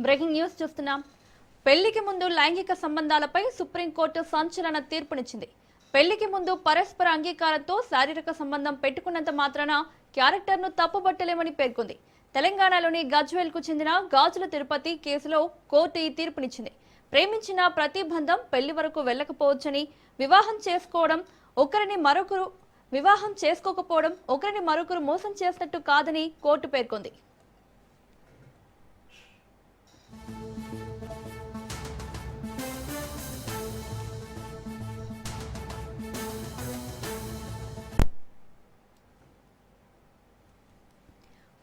Breaking news చూస్తున్నాం. పెళ్లికి ముందు లైంగిక సంబంధాలపై సుప్రీంకోర్టు సంచలన తీర్పునిచ్చింది. పెళ్లికి ముందు పరస్పర అంగీకారంతో శారీరక సంబంధం పెట్టుకున్నంత మాత్రాన క్యారెక్టర్ను తప్పుబట్టలేమని పేర్కొంది. తెలంగాణలోని గజ్వేల్ కు చెందిన గాజుల తిరుపతి కేసులో కోర్టు ఈ తీర్పునిచ్చింది. ప్రేమించిన ప్రతి బంధం పెళ్లి వరకు వెళ్లకపోవచ్చని, వివాహం చేసుకోకపోవడం ఒకరిని మరొకరు మోసం చేసినట్టు కాదని కోర్టు పేర్కొంది.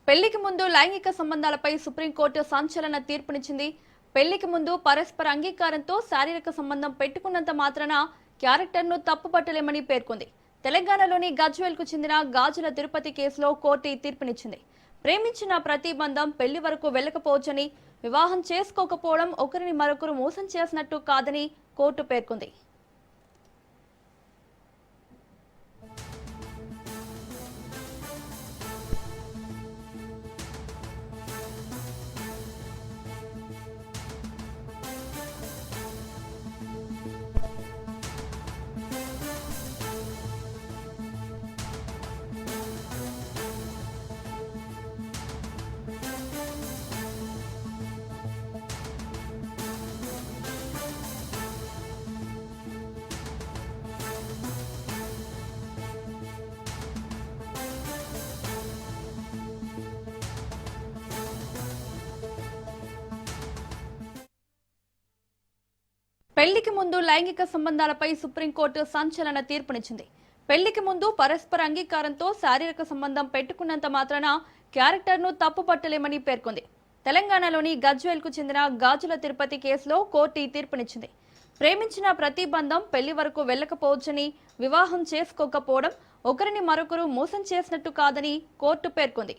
పెళ్లికి ముందు లైంగిక సంబంధాలపై సుప్రీంకోర్టు సంచలన తీర్పునిచ్చింది. పెళ్లికి ముందు పరస్పర అంగీకారంతో శారీరక సంబంధం పెట్టుకున్నంత మాత్రాన క్యారెక్టర్ను తప్పుపట్టలేమని పేర్కొంది. తెలంగాణలోని గజ్వేల్ కు చెందిన గాజుల తిరుపతి కేసులో కోర్టు ఈ తీర్పునిచ్చింది. ప్రేమించిన ప్రతి బంధం పెళ్లి వరకు వెళ్లకపోవచ్చని, వివాహం చేసుకోకపోవడం ఒకరిని మరొకరు మోసం చేసినట్టు కాదని కోర్టు పేర్కొంది. పెళ్లికి ముందు లైంగిక సంబంధాలపై సుప్రీంకోర్టు సంచలన తీర్పునిచ్చింది. పెళ్లికి ముందు పరస్పర అంగీకారంతో శారీరక సంబంధం పెట్టుకున్నంత మాత్రాన క్యారెక్టర్ను తప్పుపట్టలేమని పేర్కొంది. తెలంగాణలోని గజ్వేల్ కు చెందిన గాజుల తిరుపతి కేసులో కోర్టు ఈ తీర్పునిచ్చింది. ప్రేమించిన ప్రతి బంధం పెళ్లి వరకు వెళ్లకపోవచ్చని, వివాహం చేసుకోకపోవడం ఒకరిని మరొకరు మోసం చేసినట్టు కాదని కోర్టు పేర్కొంది.